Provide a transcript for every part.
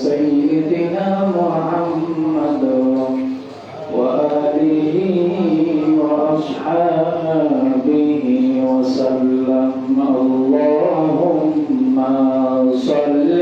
سيدنا محمد وآله وأصحابه وسلم اللهم صل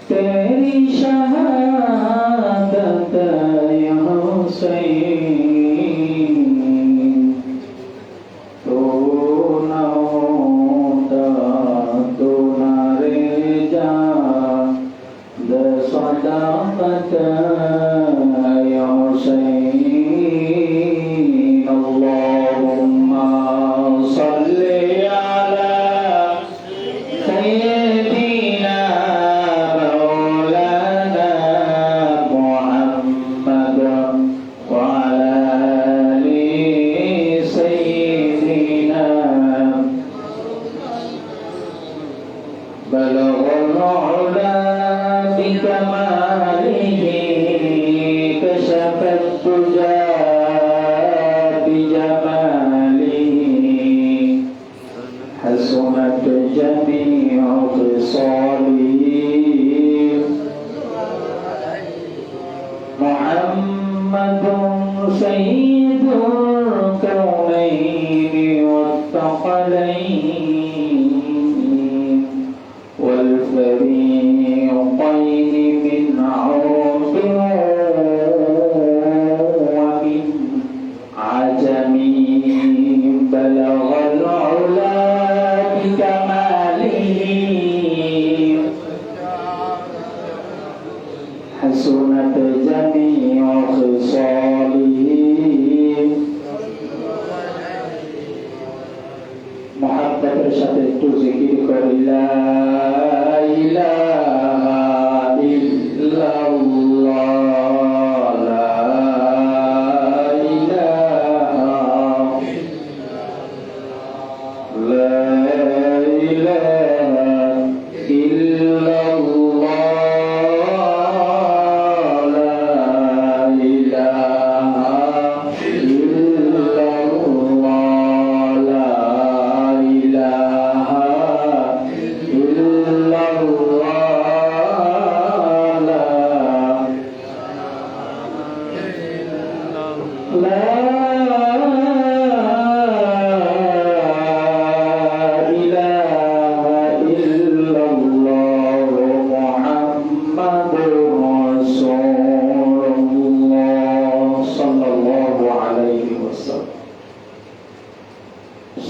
तेरी शहादत या हुसैन तो न होता तो न रे जा द सदाकत या हुसैन अल्लाहुम्मा सल्ली अला सय्यदिना بلغ العلا بكماله كشف الدجى بجماله حسنت جميع خصاله محمد سيد الكونين والثقلين والفريقين من عرب ومن عجم بلغ العلا بكماله حسنت جميع خصاله محبة সাথে একটু জিকির করি লা ইলাহা ইল্লাল্লাহ লা ইলাহা লা ইলাহা ইল্লাল্লাহ লা ইলাহা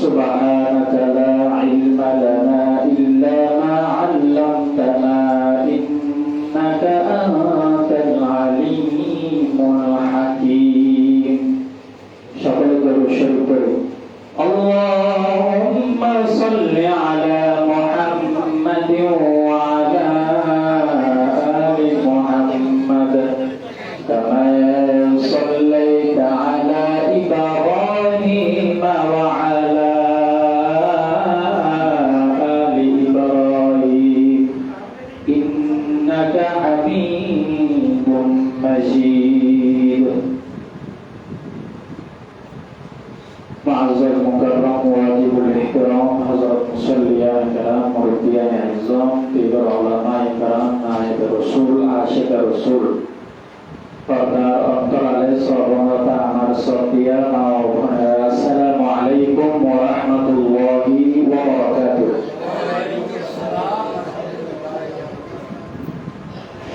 سبحانك لا علم لنا إلا ما علمتنا إنك أنت العليم الحكيم شكرا لك اللهم صل على محمد وعلى آل محمد كما صليت على إبراهيم وعلى آل إبراهيم إنك حميد مجيد معزز المكرم واجب الاحترام حضرت مصليان كرام مربيان عظام كبار علماء كرام نائب رسول عاشق رسول পর্দার অন্তরালে শ্রবণরত আমার শ্রদ্ধেয় মা ও বোনেরা আসসালামু আলাইকুম ওয়া রাহমাতুল্লাহি ওয়া বারাকাতুহু।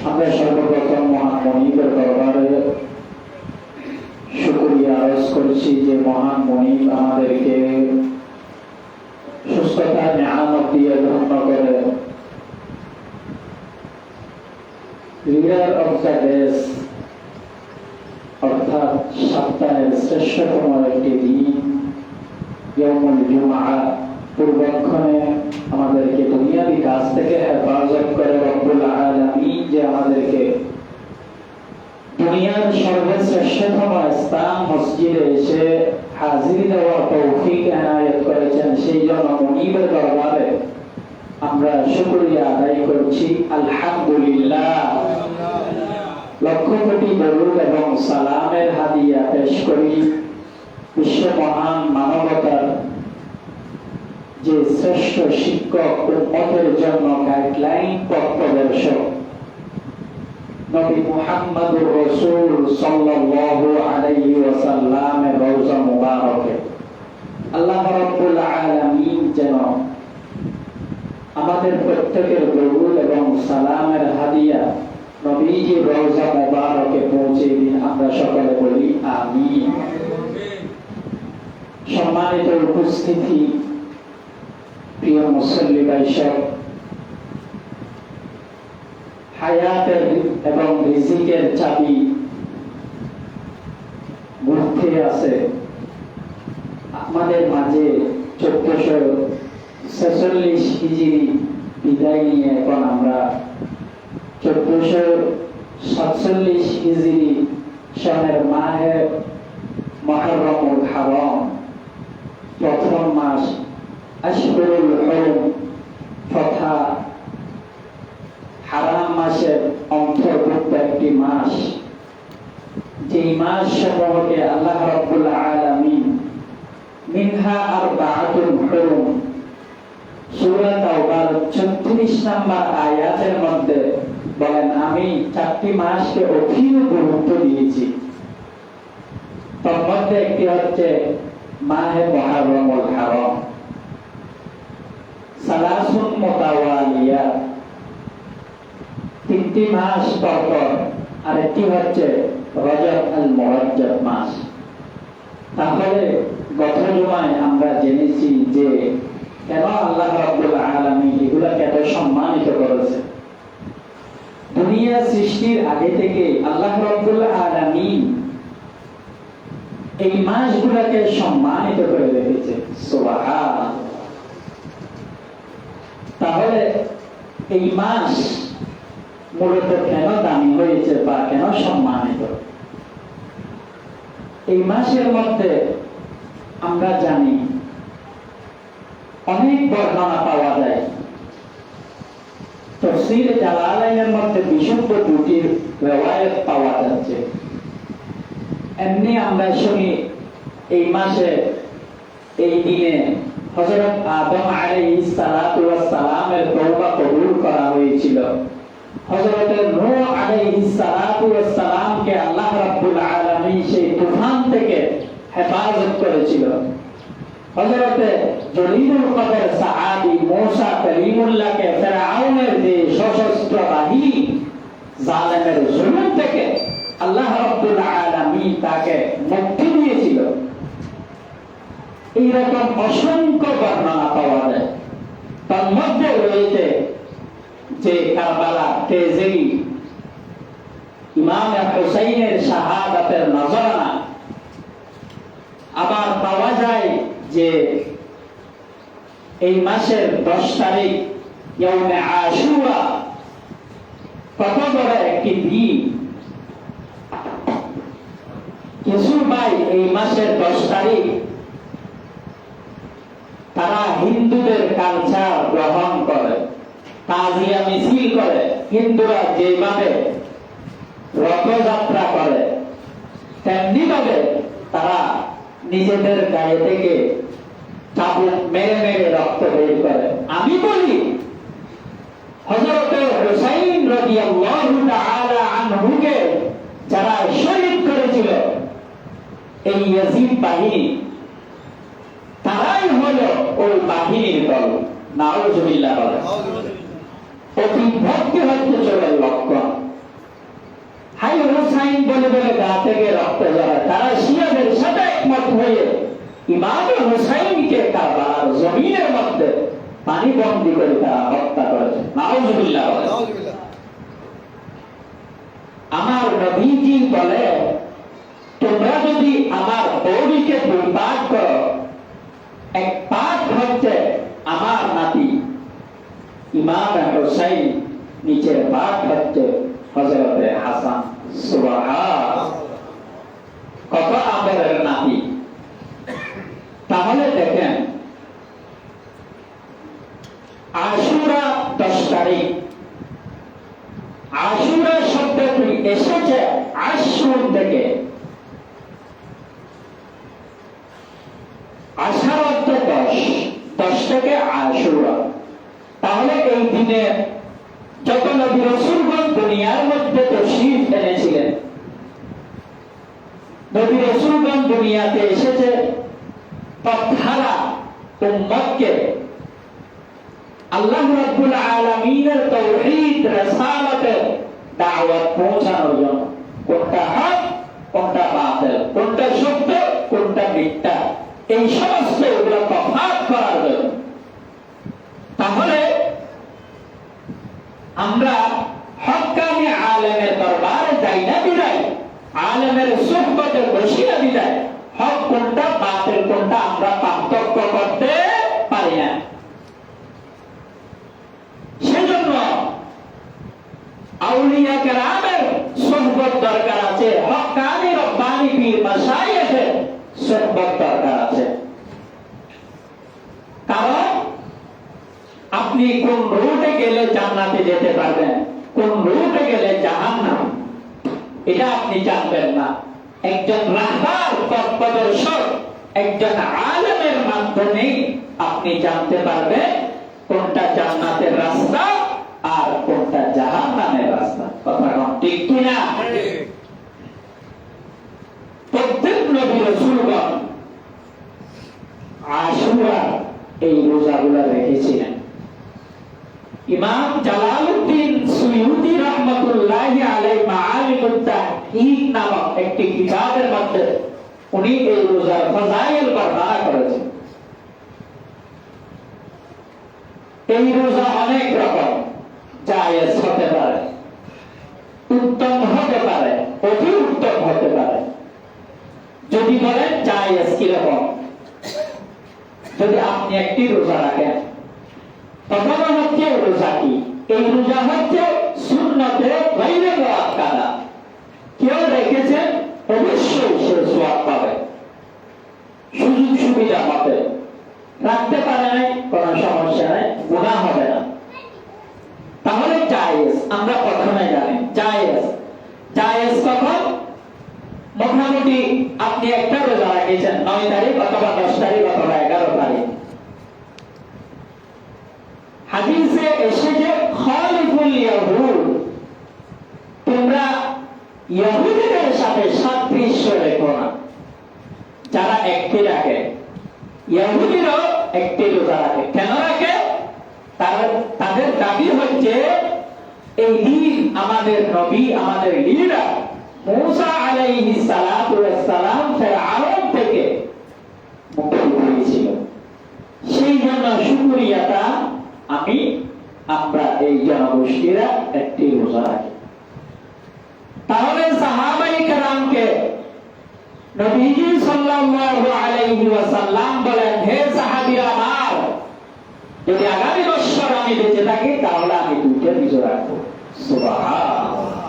আমরা সর্বপ্রথম মহান মুনিবের দরবারে শুকরিয়া আরজ করছি যে মহান মুনিব আমাদেরকে সুস্থতা নিয়ামত দিয়ে ধন্য করে লিডার অফ দ্য ডেজ অর্থাৎ সপ্তাহের শ্রেষ্ঠতম একটি দিন ইয়াউমুল জুমআ পূর্বক্ষণে আমাদেরকে দুনিয়াবি কাজ থেকে হেফাজত করে রব্বুল আলামিন যে আমাদেরকে দুনিয়ার সর্বশ্রেষ্ঠতম স্থান মসজিদে এসে হাজির দেওয়ার তৌফিক এনায়েত করেছেন, সেই জন্য মুনিবের দরবারে আমরা শুকরিয়া আদায় করছি। আলহামদুলিল্লাহ। লক্ষ কোটি দরুদ এবং সালামের হাদিয়া পেশ করি বিশ্ব মহান মানবতার যে শ্রেষ্ঠ শিক্ষক, উম্মতের জন্য গাইডলাইন পথপ্রদর্শক নবী মুহাম্মদুর রাসূল সাল্লাল্লাহু আলাইহি ওয়াসাল্লামের রওজা মুবারকে আল্লাহ রাব্বুল আলামিন যেন আমাদের প্রত্যেকের দরুদ এবং সালামের হাদিয়া নবীজির রওজা মুবারকে পৌঁছে দিন। আমরা সকলে বলি আমিন। সম্মানিত উপস্থিতি, প্রিয় মুসল্লি ভাইসব, হায়াতের এবং রিজিকের চাবি ঘুরতে আছে আমাদের মাঝে 1446 হিজরি বিদায় নিয়ে এখন আমরা 1447 হিজরি সনের মাহে মুহররমুল হারাম প্রথম মাস আশহুরুল হুরুম তথা হারাম মাসের অন্তর্ভুক্ত একটি মাস, যে মাস সমূহকে আল্লাহ রাব্বুল আলামিন মিনহা আরবাআতুল হুরুম সূরা তাওবার 36 নম্বর আয়াতের মধ্যে বলেন, আমি 4টি মাসকে অধিক গুরুত্ব দিয়েছি। তার মধ্যে একটি হচ্ছে মাহে মুহররমুল হারাম, সালাসুন মুতাওয়ালিয়া, 3টি মাস পরপর, আর একটি হচ্ছে রজব আল মুরাজ্জাব মাস। তাহলে গত জুমায় আমরা জেনেছি যে কেন আল্লাহ রাব্বুল আলামিন এগুলাকে এত সম্মানিত করেছে। দুনিয়া সৃষ্টির আগে থেকে আল্লাহ রাব্বুল আলামিন এই মাসগুলোকে সম্মানিত করে রেখেছে। সুবহানাল্লাহ। তাহলে এই মাস মূলত কেন দামি হয়েছে বা কেন সম্মানিত? এই মাসের মধ্যে আমরা জানি অনেক বর্ণনা পাওয়া যায়। তাফসীর জালালাইনের মধ্যে বিশুদ্ধ 2টি রিওয়ায়াত পাওয়া যাচ্ছে। এমনি আমরা শুনি এই মাসে, এই দিনে হযরত আদম আলাইহিস সালাতু ওয়াস সালামের তওবা কবুল করা হয়েছিল। হযরত নূহ আলাইহিস সালাতু ওয়াস সালামকে আল্লাহ রাব্বুল আলামিন সেই তুফান থেকে হেফাজত করেছিল। হযরত জলিলুল কদর সাহাবী মুসা কালিমুল্লাহকে ফিরআউনের যে সশস্ত্র বাহিনী জালেমের জুলুম থেকে আল্লাহ রাব্বুল আলামিন তাকে মুক্তি দিয়েছিল। এইরকম অসংখ্য বর্ণনা পাওয়া যায়। তার মধ্যে রয়েছে যে কারবালা তেজেই ইমাম হুসাইনের শাহাদাতের নজরানা। আবার পাওয়া যায় যে এই মাসের 10 তারিখ ইয়াউমে আশুরা, কত বড় একটি দিন। কিছু ভাই এই মাসের 10 তারিখ তারা হিন্দুদের কালচার গ্রহণ করে, তাজিয়া মিছিল করে। হিন্দুরা যেভাবে রথযাত্রা করে তেমনি ভাবে তারা নিজেদের গায়ে থেকে চাবুক মেরে মেরে রক্ত বের করে। আমি বলি হযরত হুসাইন রাদিয়াল্লাহু তাআলা আনহুকে যারা শহীদ করেছিল এই ইয়াজিদ বাহিনী, তারাই হলো ওই বাহিনীর দল। নাউজুবিল্লাহ। অতি ভক্তি হচ্ছে চোরের লক্ষণ। হাই হুসাইন বলে বলে গা থেকে রক্ত ঝরায়। তারা শিয়াদের সাথে একমত হয়ে ইমাম হুসাইনকে কারবালার জমিনের মধ্যে পানিবন্দী করে তারা হত্যা করেছে। নাউজুবিল্লাহ। আমার নবীজি বলে, তোমরা যদি আমার বউকে 2 ভাগ করো, এক ভাগ হচ্ছে আমার নাতি ইমাম হুসাইন, নিচের ভাগ হচ্ছে হযরত হাসান। সুবহান, কত আদরের নাতি। তাহলে দেখেন আশুরা 10 তারিখ, আশুরা শব্দটি এসেছে আশুর থেকে। আশার অর্থ 10, 10 থেকে আশুরা। তাহলে এই দিনে যত নবী রাসূলগণ দুনিয়ার মধ্যে তাশরীফ এনেছিলেন, নবী রাসূলগণ দুনিয়াতে এসেছে তৎহারা উম্মতকে আল্লাহ রাব্বুল আলামিনের তাওহীদ রিসালাতের দাওয়াত পৌঁছানোর জন্য। কোনটা হক, কোনটা বাতিল, কোনটা সত্য, কোনটা মিথ্যা, এই সমস্ত এগুলো তফাৎ করার জন্য। তাহলে আমরা হক্কানি আলেমের দরবারে যাই না বিদায়, আলেমের সুহবতে বসি না বিদায়, হক কোনটা বাতিল কোনটা আমরা পার্থক্য করতে পারি না। সেজন্য আউলিয়া কেরামের সুহবত দরকার আছে, হক্কানি রব্বানি পীর মাশায়েখের সুহবত দরকার আছে। কারণ আপনি কোন রুটে গেলে জান্নাতে যেতে পারবেন, কোন রুটে গেলে জাহান্নাম, এটা আপনি জানবেন না। একজন রাহবার পথপ্রদর্শক, একজন আলেমের মাধ্যমে আপনি জানতে পারবেন কোনটা জান্নাতের রাস্তা আর কোনটা জাহান্নামের রাস্তা। কথা ঠিক কিনা? প্রত্যেক নবী রাসূলগণ আশুরা এই রোজাগুলো রেখেছিলেন। ইমাম জালালউদ্দিন সুয়ুতি রাহমাতুল্লাহি আলাইহি মাআলিমুত তাহকিক নামক একটি কিতাবের মধ্যে উনি এই রোজার ফজাইল বর্ণনা করেছেন। এই রোজা অনেক রকম, জায়েজ হতে পারে, উত্তম হতে পারে, অতি উত্তম হতে পারে। যদি বলেন জায়েজ কিরকম, যদি আপনি একটি রোজা রাখেন, প্রথম হচ্ছে রোজা কি? এই রোজা হচ্ছে সুন্নতে গায়রে মুআক্কাদা। কেউ রেখেছেন অবশ্যই সে সওয়াব পাবে, সুযোগ সুবিধা পাবে। রাখতে পারে নাই, কোনো সমস্যা নাই, গুনাহ হবে না। তাহলে জায়েজ, আমরা প্রথমে জানি জায়েজ। জায়েজ কখন? মোটামুটি আপনি একটা রোজা রেখেছেন 9 তারিখ অথবা 10 তারিখ অথবা 11 তারিখ, হাদিসে এসেছে খালিফুল ইয়াহুদ, তোমরা ইহুদিদের সাথে সাদৃশ্য রেখো না। যারা একটি রাখে, ইহুদিরাও একটি রোজা রাখে। কেন রাখে? তাদের দাবি হচ্ছে এই দিন আমাদের নবী, আমাদের লিডার মূসা আলাইহিস সালাতু ওয়াস সালাম ফিরআউন থেকে মুক্তি দিয়েছিল। সেই জন্য শুকরিয়াটা আমরা এই জনগোষ্ঠীরা একটি রোজা রাখি। তাহলে সাহাবায়ে কেরামকে নবীজি সাল্লাল্লাহু আলাইহি ওয়াসাল্লাম বলেন, হে সাহাবীরা আমার, যদি আগামী বছর আমি বেঁচে থাকি তাহলে আমি 2টা রোজা রাখবো। সুবহানাল্লাহ।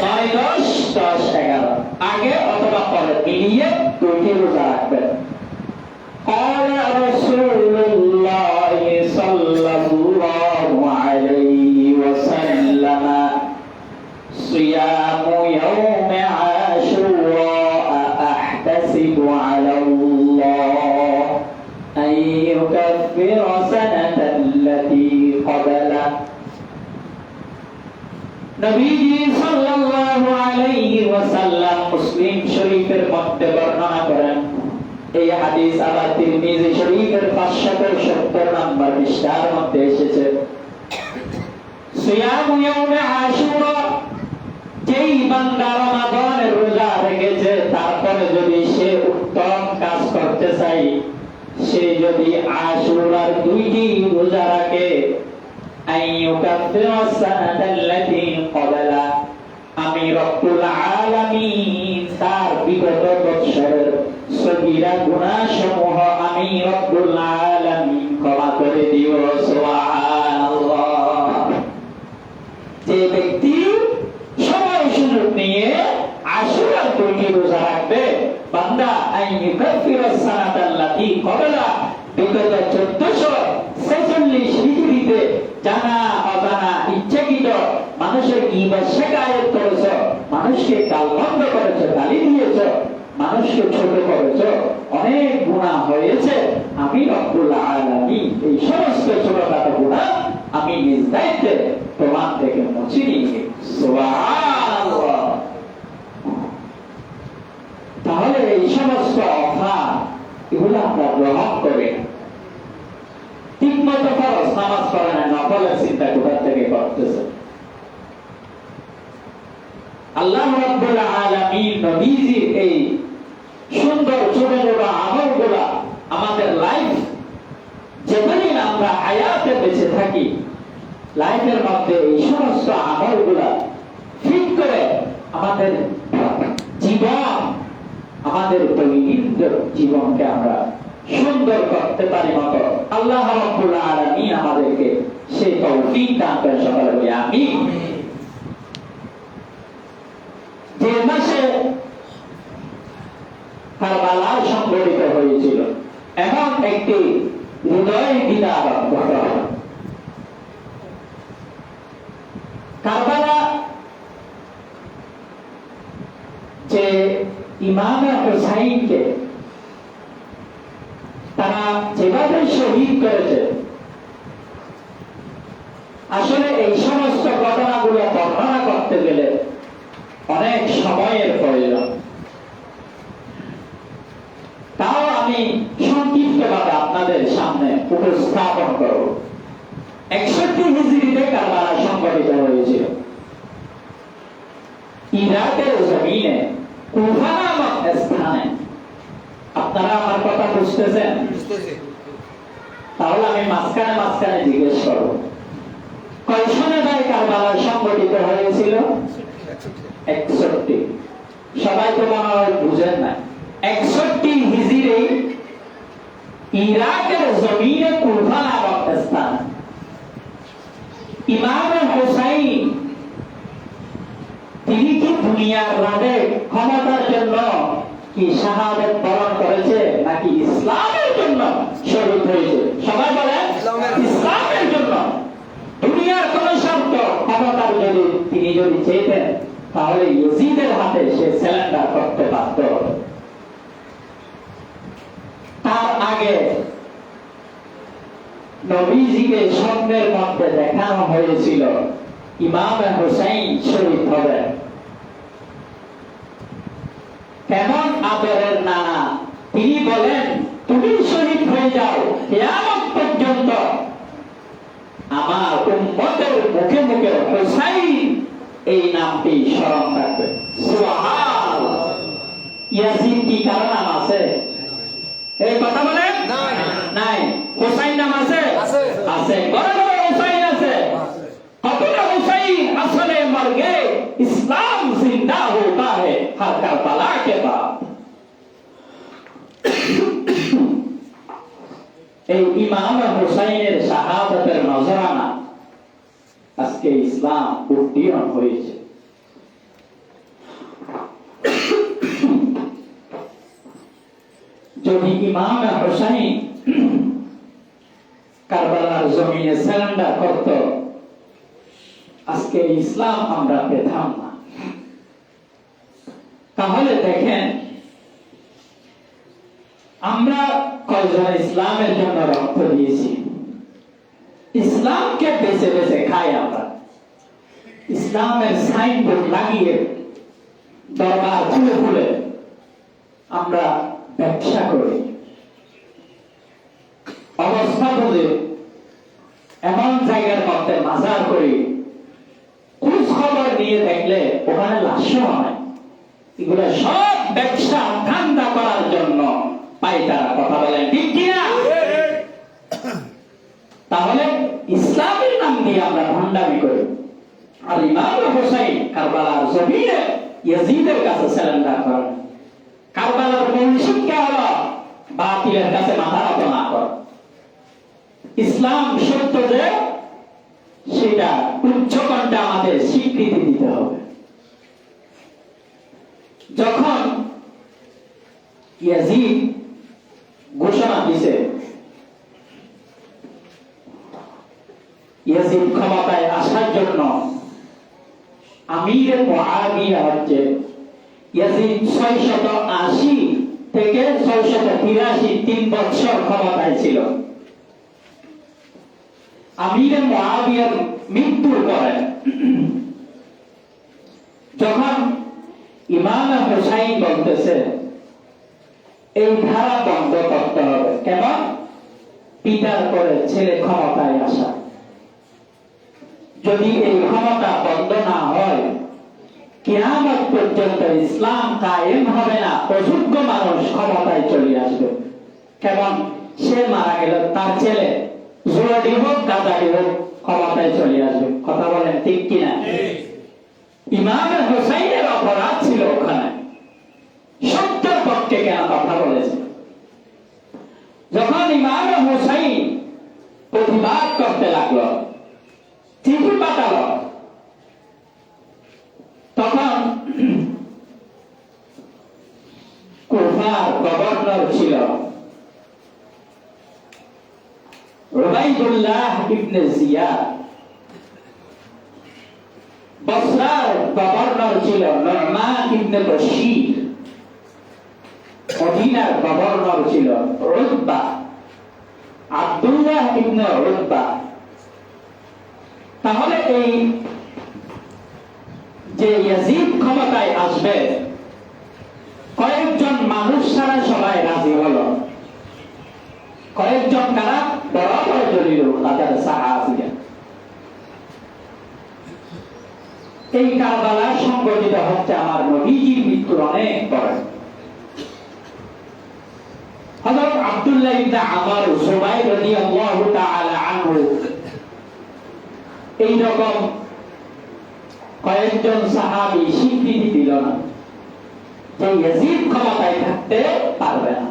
9, 10, 10, 11 আগে অথবা পরে মিলিয়ে 2টি রোজা রাখবেন। قال رسول الله صلى الله عليه وسلم صيام يوم عاشوراء أحتسب على الله أن يكفر سنة التي قبله। নবীজি সাল্লাল্লাহু আলাইহি ওয়াসাল্লাম মুসলিম শরীফের মধ্যে বর্ণনা করেন। এই হাদিস আবার তিরমিজি শরীফের 570 নম্বর পৃষ্ঠার মধ্যে এসেছে। সিয়াম ইয়াউমে আশুরা, যেই বান্দা রমাদানের রোজা রেখেছে তারপরে যদি সে উত্তম কাজ করতে চায়, সে যদি আশুরার 2টি রোজা রাখে, আইয়ুকাফিরা সানাতাল্লাতী ক্বাবলা, আমি রব্বুল আলামিন তার বিগত বৎসরের সগীরা গুনাহ সমূহ আমি রব্বুল আলামিন ক্ষমা করে দিব। সুবহানাল্লাহ। যে ব্যক্তি সময় সুযোগ রোজা রাখবে বান্দা আইনি কাফিরাস সানাতাল্লাতি ক্বাবলা বিগত 1446 হিজরিতে জানা অজানা ইচ্ছাকৃত মানুষের গীবত শিকায়ত করেছে, মানুষকে গালমন্দ করেছে, গালি দিয়েছে, মানুষকে ছোট করেছে, অনেক গুনাহ হয়েছে। আমি রব্বুল আলামিন এই সমস্ত ছোটখাটো গুনাহ আমি নিজ দায়িত্বে তোমার থেকে মুছে নিয়ে সুবহানাল্লাহ। তাহলে এই সমস্ত অফার এগুলো আমরা গ্রহণ করি না, ঠিক মতো ফরজ নামাজ পড়ে না, নফলের চিন্তা কোথা থেকে করতেছে। আল্লাহ রাব্বুল আলামিন নবীজির এই সুন্দর ছোট ছোট আমলগুলা আমাদের লাইফ যেখানে আমরা হায়াতে বেঁচে থাকি লাইফের মধ্যে এই সমস্ত আমলগুলা ঠিক করে আমাদের জীবন, আমাদের দৈনন্দিন জীবনকে আমরা সুন্দর করতে পারি মতো আল্লাহ রাব্বুল আলামিন আমাদেরকে সেই তৌফিক দান করেন। সকলে বলি আমিন। যে মাসে কারবালায় সংঘটিত হয়েছিল এমন একটি হৃদয় বিদারক ঘটনা। কারবালা যে ইমাম হুসাইনকে তারা যেভাবে শহীদ করেছে, আসলে এই সমস্ত ঘটনাগুলো বর্ণনা করতে গেলে অনেক সময়ের প্রয়োজন। তাও আমি সংক্ষিপ্তভাবে আপনাদের সামনে উপস্থাপন করব। 61 হিজরিতে কারবালা সংঘটিত হয়েছিল ইরাকের জমিনে কুফা নামক স্থানে। আপনারা আমার কথা বুঝতেছেন? তাহলে আমি মাঝখানে মাঝখানে জিজ্ঞেস করব, কয় সনে ভাই কারবালা সংঘটিত হয়েছিল? 61। সবাই তো মনে হয় বুঝেন না। 61 হিজরি ইরাকের জমিনে কুফা নামক স্থান ইমাম হুসাইন তিনি কি দুনিয়ার রাজে ক্ষমতার জন্য কি শাহাদাত বরণ করেছে নাকি ইসলামের জন্য শহীদ হয়েছে? সবাই বলেন ইসলামের জন্য। দুনিয়ার কোন শর্ত ক্ষমতার যদি তিনি যদি চেয়েছেন তাহলে ইয়াজিদের হাতে সে সারেন্ডার করতে পারত। তার আগে নবীজিকে স্বপ্নের মধ্যে দেখানো হয়েছিল ইমাম হুসাইন শহীদ হবে। কেমন আদরের নানা, তিনি বলেন তুমি শহীদ হয়ে যাও, কিয়ামত পর্যন্ত আমার উম্মতের মুখে মুখে হুসাইন এই নামটি স্মরণ রাখবে। সুবহানাল্লাহ। ইয়াজিদ কি কারো নাম আছে? এই কথা বলেন নাই। হুসাইন নাম আছে? আছে। বড় বড় হুসাইন আছে। কতটা হুসাইন আসলে মর গে ইসলাম জিন্দা হোতা है हर करबला के बाद। এই ইমাম হুসাইনের শাহাদাতের নজরানা আজকে ইসলাম উদ্দীয়ন হয়েছে। যদি ইমাম হুসাইন কারবালার জমিনে সারেন্ডার করত, আজকে ইসলাম আমরা পেতাম না। তাহলে দেখেন আমরা কয়জন ইসলামের জন্য রক্ত দিয়েছি, ইসলামকে বেছে বেছে খাই আমরা। ইসলামের সাইনবোর্ড লাগিয়ে দরবার খুলে খুলে আমরা ব্যবসা করি। অবস্থা বুঝে এমন জায়গার মধ্যে মাজার করি, খোঁজ খবর নিয়ে দেখলে ওখানে লাশ হয়। এগুলো সব ব্যবসা ধান্দা করার জন্য পাই তারা। কথা বলেন ঠিক কিনা? তাহলে ইসলামের নাম দিয়ে আমরা ভান্ডামি করি। আর ইমাম হুসাইন কারবালার জমিনে ইয়াজিদের কাছে সারেন্ডার করেন। কারবালার মূল শিক্ষা হলো বাতিলের কাছে মাথা নত না কর। ইসলাম সত্য যে সেটা উচ্চকণ্ঠে আমাদের স্বীকৃতি দিতে হবে। যখন ইয়াজিদ ঘোষণা দিছে ইয়াজিদ ক্ষমতায় আসার জন্য আমির মুআবিয়া হচ্ছে ইয়াজিদ 680 থেকে 683 3 বছর ক্ষমতায় ছিল। আমির মুআবিয়ার মৃত্যুর পরে যখন ইমাম হুসাইন বলতেছে এই ধারা বন্ধ করতে হবে, কেমন? পিতার পরে ছেলে ক্ষমতায় আসা। যদি এই ক্ষমতা বন্ধ না হয় কিয়ামত পর্যন্ত ইসলাম কায়েম হবে না, অযোগ্য মানুষ ক্ষমতায় চলে আসবে। কেমন? সে মারা গেল, তার ছেলে জুয়াডি হোক গাজাডি হোক ক্ষমতায় চলে আসবে। কথা বলেন ঠিক কিনা? ইমাম হুসাইনের অপরাধ ছিল ওখানে, সত্যের পক্ষে কেন কথা বলেছে। যখন ইমাম হুসাইন প্রতিবাদ করতে লাগলো, চিঠি পাঠালো, তখন কুফার গভর্নর ছিল উবাইদুল্লাহ ইবনে জিয়াদ, বসরার গভর্নর ছিল নুমান ইবনে বশীর, মদিনার গভর্নর ছিল উতবা, আব্দুল্লাহ ইবনে উতবা। তাহলে এই যে ইয়াজিদ ক্ষমতায় আসবে, কয়েকজন মানুষ ছাড়া সবাই রাজি হলো। কয়েকজন কারা? বড় বড় দলীয় তাদের সাহাবীরা। এই কারবালা সংগঠিত হচ্ছে আমার নবীজির মৃত্যুর অনেক পরে। হযরত আব্দুল্লাহ ইবনে আমর সুবাইর রাদিয়াল্লাহু তাআলা আনহু এই রকম কয়েকজন সাহাবী স্বীকৃতি দিল না যে ইয়াজিদ ক্ষমতায় থাকতে পারবে না।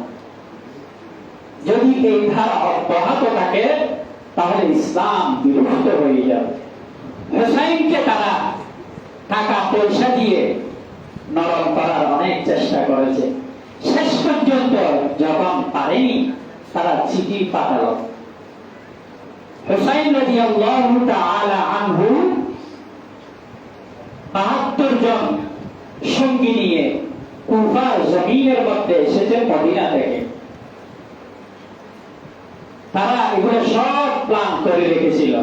যদি এই ধারা অব্যাহত থাকে তাহলে ইসলাম বিলুপ্ত হয়ে যাবে। হুসাইনকে তারা টাকা পয়সা দিয়ে নরম করার অনেক চেষ্টা করেছে, শেষ পর্যন্ত যখন পারেনি তারা চিঠি পাঠালো। হুসাইন রাদিয়াল্লাহু তাআলা আনহু ৭২ জন সঙ্গী নিয়ে কুফার জমিনের মধ্যে এসেছে মদিনা থেকে। তারা এগুলো সব প্ল্যান করে রেখেছিল,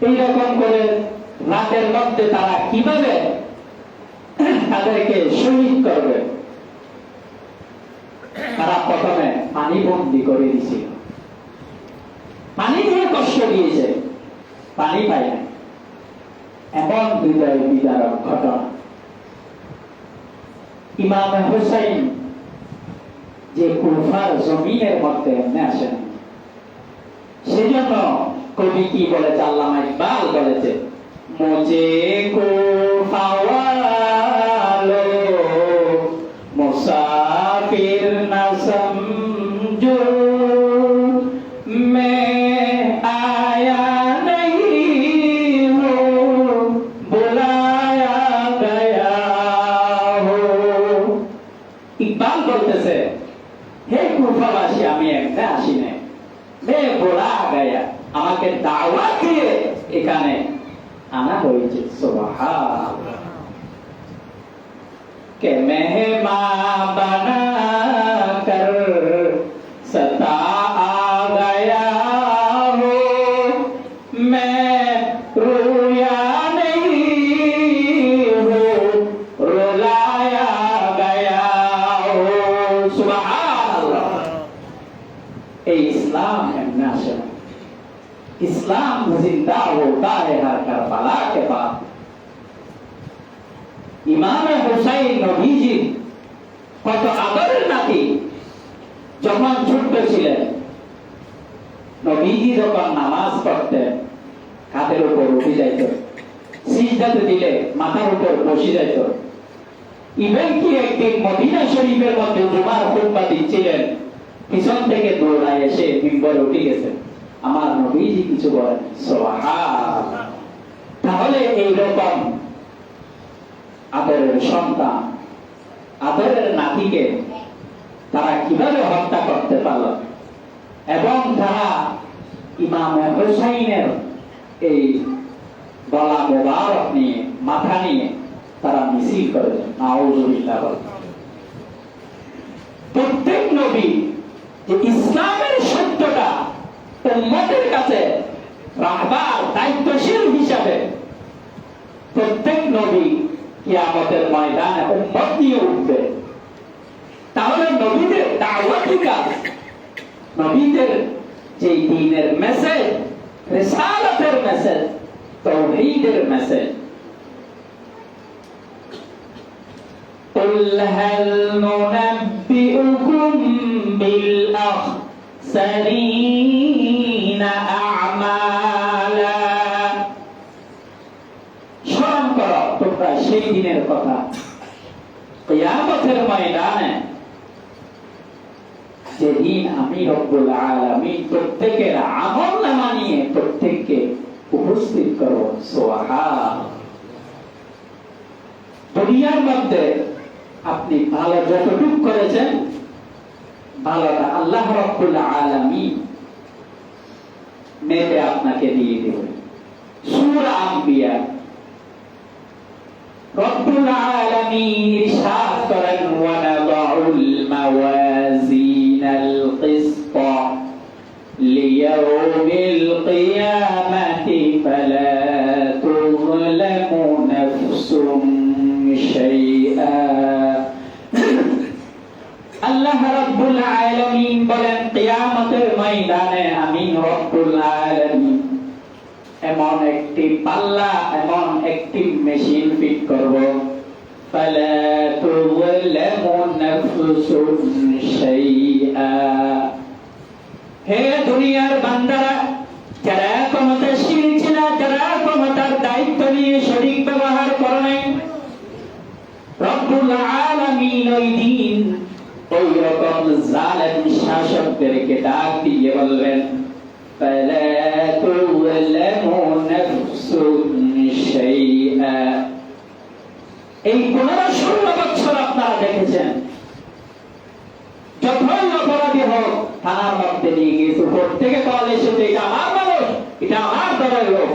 এইরকম করে রাতের মধ্যে তারা কিভাবে তাদেরকে শহীদ করবে। তারা প্রথমে পানি বন্দি করে দিয়েছিল, পানি দিয়ে কষ্ট দিয়েছে, পানি পায় না। এমন হৃদয় বিদারক ঘটনা। ইমাম হুসাইন যে কুফার জমিনের মধ্যে আসেন, সেজন্য কবি কি বলেছে, আল্লামা ইকবাল বলেছে, মুঝে কুফা ওয়ালো মুসাফির না সমঝো, मैं आया नहीं हूँ बुलाया गया हो। ইকবাল বলতেছে, হে কুফাবাসী, আমি একটা আসি নাই, বে বোলা গায়া, আমাকে দাওয়াত দিয়ে এখানে আনা হয়েছে। সুবহানাল্লাহ। কে মেহমান বানা কর सता आ गया हो, मैं रोया नहीं हूँ रुलाया गया हो। सुबहानाल्लाह। इस्लाम है नेशनल, इस्लाम जिंदा होता है हर करबला के बाद। इमाम हुसैन नबीजी কত আদরের নাতি, যখন ছোট্ট ছিলেন নবীজি যখন নামাজ পড়তেন কাঁধের উপর উঠে যাইত, সিজদাতে দিলে মাথার উপর বসে যাইত। ইভেন কি একদিন মদিনা শরীফের মধ্যে জুমার খুতবা দিচ্ছিলেন, পিছন থেকে দৌড়ায় এসে মিম্বরে উঠে গেছেন, আমার নবীজি কিছু বলেন। সুবহানাল্লাহ। তাহলে এইরকম আদরের সন্তান আদরের নাতিকে তারা কিভাবে হত্যা করতে পারল, এবং তারা ইমাম হুসাইনের এই গলা মোবারক নিয়ে, মাথা নিয়ে তারা মিছিল করেছেন। নাউজুবিল্লাহ। প্রত্যেক নবী যে ইসলামের সত্যটা উম্মতের কাছে রাখবার দায়িত্বশীল হিসাবে প্রত্যেক নবী কিয়ামতের ময়দানে উম্মত নিয়ে উঠবে। তাহলে নবীদের দাওয়াতি কাজ, নবীদের যে দ্বীনের মেসেজ, রিসালাতের মেসেজ, তাওহীদের মেসেজ, قل هل ننبئكم بالأخسرين أعمالا। স্মরণ করো তোমরা সেই দিনের কথা, কিয়ামতের ময়দানে, যেদিন আমি রব্বুল আলামিন প্রত্যেকের আমলনামা নিয়ে প্রত্যেককে উপস্থিত করব। সুবহানাল্লাহ। দুনিয়ার মধ্যে আপনি ভালো যতটুকু করেছেন, ভালোটা আল্লাহ রাব্বুল আলামিন মেপে আপনাকে দিয়ে দেবেন। সূরা আম্বিয়া রব্বুল আলামিন ইরশাদ করেন, ওয়া নাদাউল মাওয়াজিনাল কিসত লিয়াউমিল কিয়ামাতি ফালা তুযলামু নাফসুন শাইআ। আল্লাহ রাব্বুল আলামিন বলেন, কিয়ামতের ময়দানে আমি রব্বুল আলামিন এমন একটি পাল্লা, এমন একটি মেশিন ফিট করব, ফালা তুযলামু নাফসুন শাইআ। হে দুনিয়ার বান্দারা, যারা ক্ষমতাশীল ছিল, যারা ক্ষমতার দায়িত্ব নিয়ে সঠিক ব্যবহার করে নাই, রব্বুল আলামিন ওই দিন ওই রকম জালেম শাসকদেরকে ডাক দিয়ে বলবেন, ফালা তুযলামু নাফসুন শাইআ। এই 15-16 বছর আপনারা দেখেছেন, যতই অপরাধী হোক থানার মধ্যে নিয়ে গিয়েছে, প্রত্যেকে কল এসেছে, এটা আমার মানুষ, এটা আমার দলের লোক,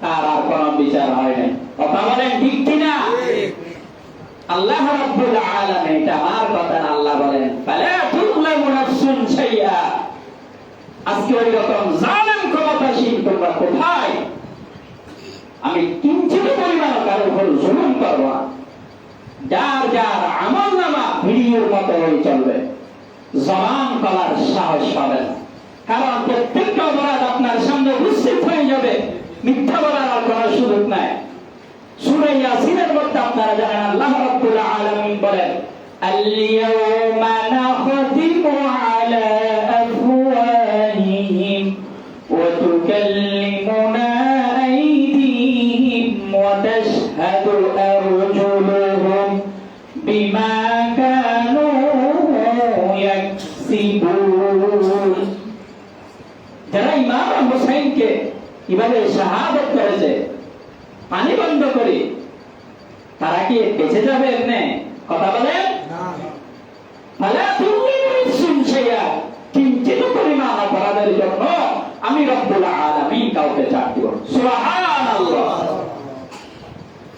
তার আর কোন বিচার হয় নাই। কথা বলেন ঠিক কিনা? আল্লাহ রাব্বুল আলামিন, এটা আমার কথা না, আল্লাহ বলেন ফালা তুযলামু নাফসুন শাইআ। আজকে ওই রকম জালেম ক্ষমতাসীন তোমরা কোথায়? আমি কিঞ্চিত পরিমাণ কারোর উপর জুলুম করব না। যার যার আমলনামা ভিডিওর মতো হয়ে চলবে, জবান করার সাহস পাবে না। কারণ প্রত্যেকটা অপরাধ আপনার সামনে উপস্থিত হয়ে যাবে, মিথ্যা বলার আর কোনো সুযোগ নাই। সূরা ইয়াসিনের মধ্যে আপনারা জানেন আল্লাহ রাব্বুল আলামিন বলেন, আল-ইয়াওমা নাখতিমু আলা আফওয়াহিহিম ওয়া তুকাল্লিমুনা আইদিহিম ওয়া তাশহাদু আরজুলুহুম বিমা কানু ইয়াকসিবুন। যারা ইমাম হুসাইনকে কিভাবে শাহাদাত করেছে পানি বন্ধ করে, তারা কি বেঁচে যাবে এমনি? কথা বলেন না। ফালা তুযলামু নাফসুন শাইআ। কিঞ্চিত পরিমাণ অপরাধের জন্য আমি রব্বুল আলামিন কাউকে ছাড় দিব। সুবহানাল্লাহ।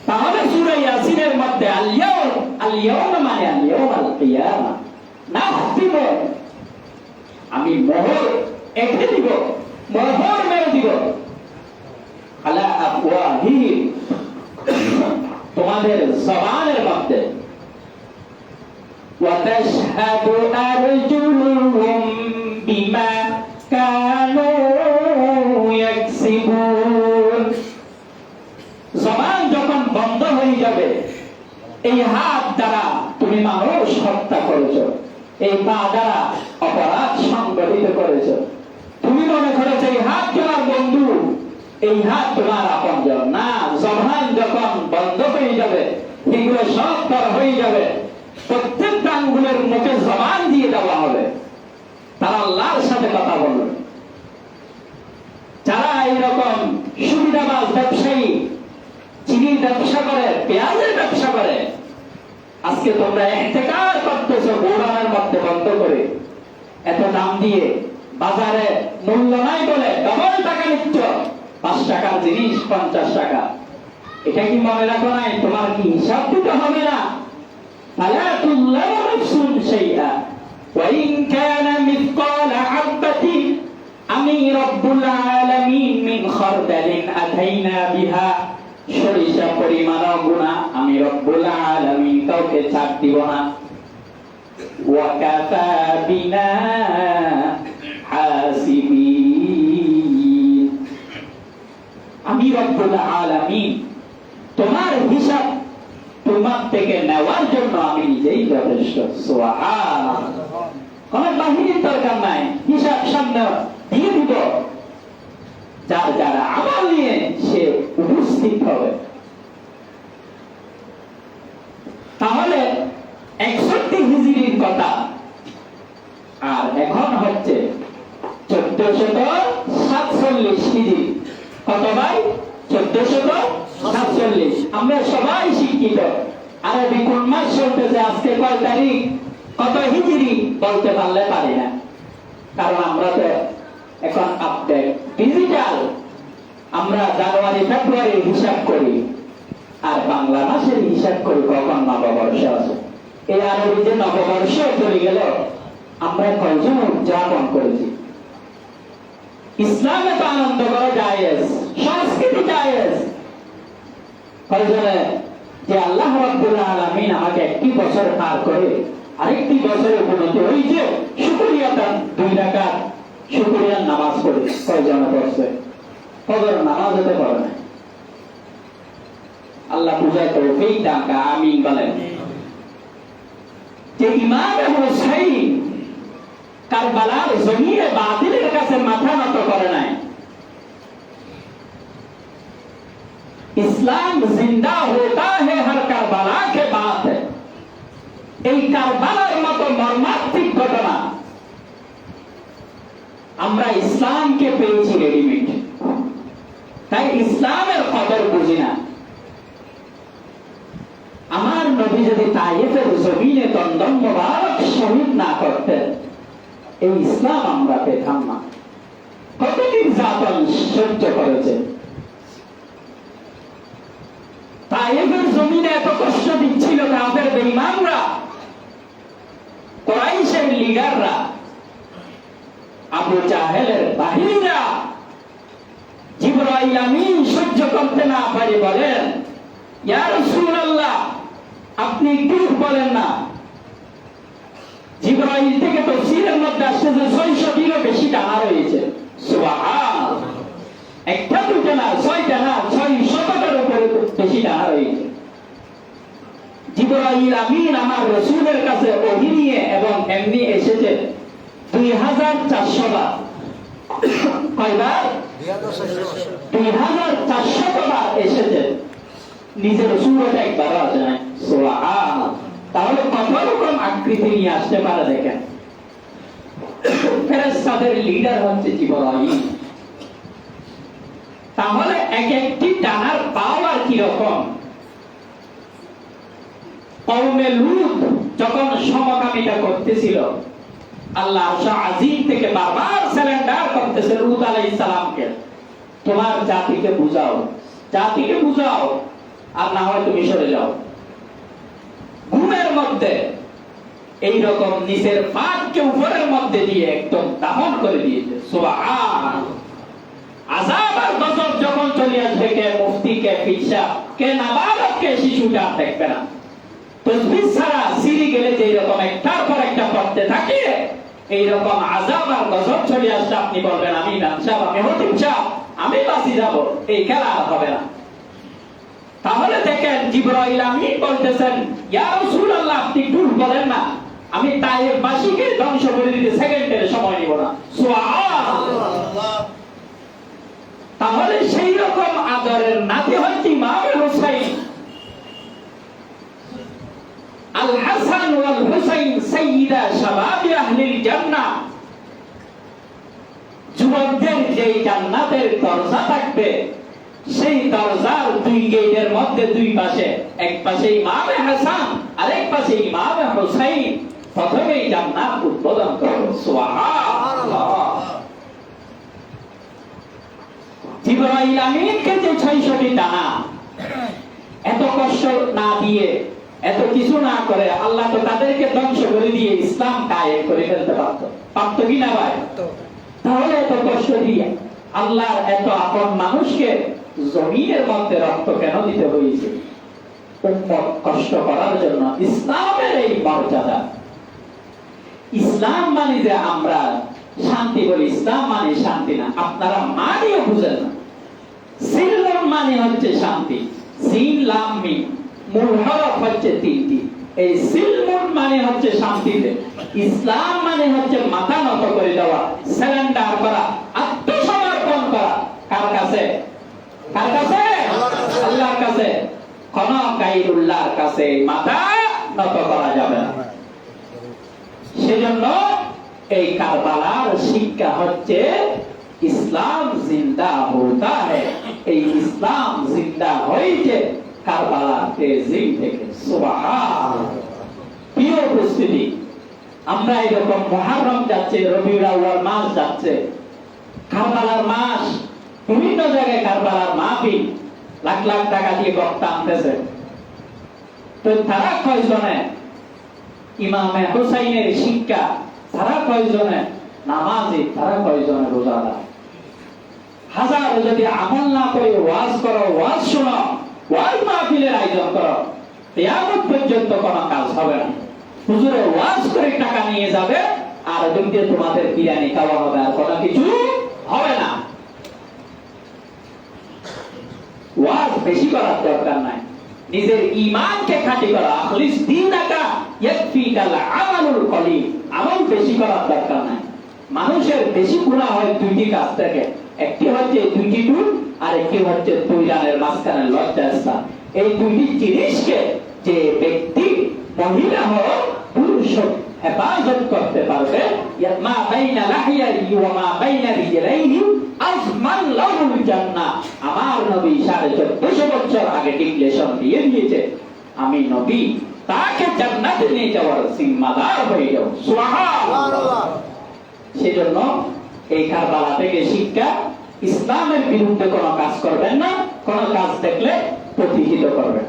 তাহলে সূরা ইয়াসিনের মধ্যে আল-ইয়াউম মানে আল-ইয়াউমাল কিয়ামা, নাখতিমু, আমি মোহর এঁটে দিব, মোহর মেরে দিব, আলা আফওয়াহিহিম, তোমাদের জবানের মধ্যে, ওয়া তাশহাদু আরজুলুহুম বিমা কানু ইয়াকসিবুন। জবান যখন বন্ধ হয়ে যাবে, এই হাত দ্বারা তুমি মানুষ হত্যা করেছো, এই পা দ্বারা অপরাধ সংগঠিত করেছো, তুমি মনে করেছো এই হাত তোমার বন্ধু, এই হাত তোমার আপনজন না। জবান যখন বন্ধ হয়ে যাবে, এগুলো সব পর হয়ে যাবে, প্রত্যেক আঙ্গুলের মুখে জবান দিয়ে দেওয়া হবে, তারা আল্লাহর সাথে কথা বলবে। যারা এইরকম সুবিধাবাজ ব্যবসায়ী, চিনির ব্যবসা করে, পেঁয়াজের ব্যবসা করে, আজকে তোমরা ইহতিকার করতেছো গোডাউনের মধ্যে বন্ধ করে, এত দাম দিয়ে বাজারে মূল্য নাই বলে ডবল টাকা নিচ্ছ, 5 টাকার জিনিস 50 টাকা। এটা কি মনে রাখো নাই? তোমার কি হিসাব দিতে হবে না? ফালা তুযলামু নাফসুন শাইআ ওয়া ইন কানা মিসকালা হাববাতিন আমি রব্বুল আলামিন মিন খারদালিন আতাইনা বিহা। সরিষা পরিমাণ গুনাহ আমি রব্বুল আলামিন কাউকে ছাড় দিব না। ওয়া কাফা বিনা হাসিবিন। আমি রব্বুল আলামিন তোমার হিসাব তোমার থেকে নেওয়ার জন্য আমি নিজেই যথেষ্ট। সুবহানাল্লাহ। কোন বাহিনীর দরকার নাই, হিসাব সামনে দিয়ে দিব। যার যারা আমল নিয়ে সে উপস্থিত হবে। তাহলে 61 হিজরির কথা, আর এখন হচ্ছে 1447 হিজরি। কত ভাই? 1447। আমরা সবাই শিক্ষিত। আরবি কোন মাস চলতেছে, আজকে কয় তারিখ, কত হিজরি বলতে পারলে পারি না, কারণ আমরা তো এখন আপডেট ডিজিটাল। আমরা জানুয়ারি ফেব্রুয়ারি হিসাব করি আর বাংলা মাসের হিসাব করি কখন নববর্ষ আছে। এই আরবি যে নববর্ষ চলে গেল, আমরা কয়জন উদযাপন করেছি? ইসলামে তো আনন্দ করা জায়েজ, সংস্কৃতি জায়েজ। কয়জনে যে আল্লাহ রাব্বুল আলামিন আমাকে একটি বছর পার করে আরেকটি বছরে উন্নতি হয়েছে, শুকরিয়া দান 2 রাকাত শুকরিয়ার নামাজ পড়ে কয়জনে পড়ছে? ফজর নামাজ হতে পারে না। আল্লাহ বুঝায় তৌফিক দান, আমিন বলেন। যে ইমাম হুসাইন কারবালার জমিনে বাতিলের কাছে মাথা নত করে নাই। ইসলাম জিন্দা হোতা হে হর কারবালা কে বাত। এই কারবালার মতো মর্মান্তিক ঘটনা আমরা ইসলামকে পেয়েছি রেডিমেড, তাই ইসলামের কদর বুঝি না। আমার নবী যদি তায়েফের জমিনে দন্দন মোবারক শহীদ না করতেন, এই ইসলাম আমরা পেতাম না। কত নির্যাতন সহ্য করেছে। তায়েফের জমিনে এত কষ্ট দিচ্ছিল কাফের বেঈমানরা, কুরাইশের লিডাররা, আবু জাহেলের বাহিনীরা। জিবরাইল আমিন সহ্য করতে না পারে বলেন, ইয়া রাসূলুল্লাহ আপনি একটু বলেন না। জিবরাইল থেকে তাফসীরের মধ্যে আসছে যে 600 দিনও বেশি টানা রয়েছে। সুবহানাল্লাহ। একটা দুটো না, 6টা না, 600টার উপরে বেশি টানা রয়েছে। জিবরাইল আমিন আমার রাসূলের কাছে ওহী নিয়ে এবং এমনি এসেছে 2400 বার। কয়বার? 2400 বার এসেছে। নিজের সুরতে একবার আসে নাই। সুবহানাল্লাহ। তাহলে কত রকম আকৃতি নিয়ে আসতে পারে দেখেন। ফেরেশতাদের লিডার হচ্ছে জিবরাইল। তাহলে এক একটি ডানার পাওয়ার কি রকম? কওমে লূত যখন সমকামিতা করতেছিল, আল্লাহ আরশ আজিম থেকে বারবার সারেন্ডার করতেছে লূত আলাইহিস সালামকে। তোমার জাতিকে বুঝাও, জাতিকে বুঝাও, আর না হয় তুমি সরে যাও। ঘুমের মধ্যে এই রকম নিচের ফাঁককে উপরের মধ্যে দিয়ে একদম দাফন করে দিয়েছে। সুবহানাল্লাহ। আযাব আর গজব যখন চলে আসবে, কে মুফতি, কে ফিসা, কে নাবালক, কে শিশুটা দেখবে না। তসবিহ ছাড়া সিঁড়ি গেলে যে রকম একটার পর একটা পড়তে থাকে, এই রকম আযাব আর গজব চলে আসলে আপনি বলবেন আমি ইমাম সাহেব, আমি হতিব সাহেব, আমি বাঁচি যাব, এই খেলা আর হবে না। তাহলে দেখেন জিবরাইল আমিন বলতেছেন, ইয়া রাসূলুল্লাহ আপনি একটু বলেন না, আমি তায়েফবাসীকে ধ্বংস করে দিতে সেকেন্ডের সময় নিব না। সুবহানাল্লাহ। তাহলে সেই রকম আদরের নাতি হচ্ছে ইমাম হুসাইন। আল হাসান ওয়াল হুসাইন সাইয়্যিদা শাবাবি আহলিল জান্নাহ। যুবকদের যে জান্নাতের দরজা থাকবে, সেই দরজার দুই গেটের মধ্যে দুই পাশে, এক পাশে ইমাম হাসান আর এক পাশে ইমাম হুসাইন প্রথমেই জান্নাত উদ্বোধন করবে। সুবহানাল্লাহ। জিবরাইল আমিনকে যে 600টি টানা এত কষ্ট না দিয়ে, এত কিছু না করে আল্লাহ তো তাদেরকে ধ্বংস করে দিয়ে ইসলাম কায়েম করে ফেলতে পারত কি না ভাই? তাহলে এত কষ্ট দিয়ে আল্লাহর এত আপন মানুষকে জমিনের মধ্যে রক্ত কেন দিতে হয়েছে? উম্মত কষ্ট করার জন্য। ইসলামের এই মর্যাদা। ইসলাম মানে যে আমরা শান্তি বলি, ইসলাম মানে শান্তি না। আপনারা মানিও বুঝেন না। সিলম মানে হচ্ছে শান্তি, সিন লাম মিম মূল হরফ হচ্ছে তিনটি। এই সিলমুন মানে হচ্ছে শান্তিতে। ইসলাম মানে হচ্ছে মাথা নত করে দেওয়া, সারেন্ডার করা, আত্মসমর্পণ করা। কার কাছে? কার কাছে? আল্লাহর কাছে। কোন গায়রুল্লাহর কাছে মাথা নত করা যাবে না। সেজন্য এই কারবালার শিক্ষা হচ্ছে ইসলাম জিন্দা হোতা হ্যায়। এই ইসলাম জিন্দা হয়েছে কারবালার তেজিম থেকে। সুবহানাল্লাহ। প্রিয় উপস্থিতি, আমরা এরকম মুহররম যাচ্ছে, রবিউল আউয়াল মাস যাচ্ছে, কারবালার মাস, বিভিন্ন জায়গায় কারবালার মাহফিল, লাখ লাখ টাকা দিয়ে বক্তা আনতেছে। তো তারা কয়জনে ইমামে হুসাইনের শিক্ষা, তারা কয়জনে নামাজি, তারা কয়জনে রোজাদার? হাজার যদি আমল না করে ওয়াজ করো, ওয়াজ শোনো, ওয়াজ মাহফিলের আয়োজন করো, কিয়ামত পর্যন্ত কোনো কাজ হবে না। হুজুরে ওয়াজ করে টাকা নিয়ে যাবে আর ওদিকে তোমাদের বিরিয়ানি খাওয়া হবে, আর কোনো কিছু হবে না। ওয়াজ বেশি করার দরকার নাই, নিজের ঈমানকে খাঁটি করা। আখলিস দীনাকা ইয়াকফিকাল আমালুল কলিল। আমল বেশি করার দরকার নাই। মানুষের বেশি গুনাহ হয় দুইটি কাজ থেকে, একটি হচ্ছে দুইটি টুল, আর একটি হচ্ছে দুই রানের মাঝখানে লজ্জাস্থান। এই দুইটি জিনিসকে যে ব্যক্তি, মহিলা হোক পুরুষ হোক, হেফাজত করতে পারবে, মা বাইনা লাহিয়াহি ওয়া মা বাইনা রিজলাইহি আজমান লাহুল জান্নাহ। আমার নবী 1450 বছর আগে ডিক্লেরেশন দিয়ে দিয়েছে, আমি নবী তাকে জান্নাতে নিয়ে যাওয়ার জিম্মাদার হয়ে যাব। সুবহানাল্লাহ। সেজন্য এই কারবালা থেকে শিক্ষা, ইসলামের বিরুদ্ধে কোনো কাজ করবেন না। কোন কাজ দেখলে প্রতিহিত করবেন।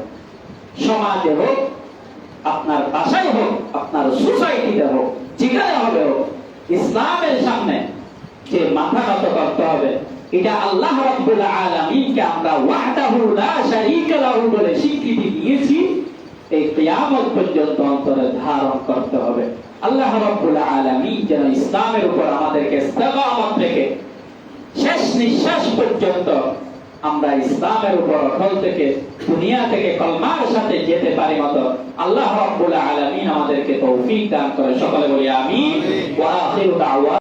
সমাজে হোক, আপনার বাসায় হোক, আপনার সোসাইটিতে হোক, যেখানে হবে হোক, ইসলামের সামনে যে মাথা নত করতে হবে, এটা আল্লাহ রাব্বুল আলামিনকে আমরা ওয়াহদাহু লা শারীকা লাহু বলে স্বীকৃতি দিয়েছি। এই কিয়ামত পর্যন্ত অন্তরে ধারণ করতে হবে। আল্লাহ রাব্বুল আলামিন যেন ইসলামের উপর আমাদেরকে ইস্তেকামত রেখে শেষ নিঃশ্বাস পর্যন্ত আমরা ইসলামের উপর অটল থেকে দুনিয়া থেকে কলমার সাথে যেতে পারি মতো আল্লাহ রাব্বুল আলামিন আমাদেরকে তৌফিক দান করে। সকলে বলি আমিন। ওয়া আখিরু দাওয়ানা।